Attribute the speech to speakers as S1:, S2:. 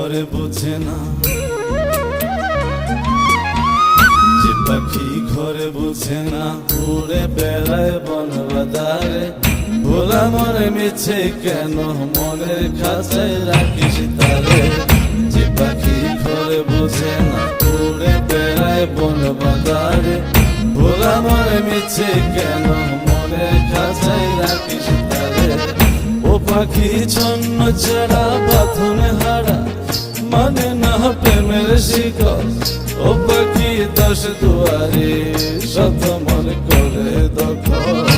S1: ঘরে বোঝে না, যে পাখি ঘরে বোঝে না, উড়ে বেড়ায় বন বাদারে। ভোলা মরে মিছে কেন মনের খাঁচায় রাখিস তারে। যে পাখি ঘরে বোঝে না, উড়ে বেড়ায় বন বাদারে। ভোলা মরে মিছে কেন মনের খাঁচায় রাখিস তারে। ও পাখি ছন্ন ছাড়া বাঁধনে হারা, মানে না প্রেমের শিকল। ও পাখি 10 দুয়ারে শত মন করে দখল।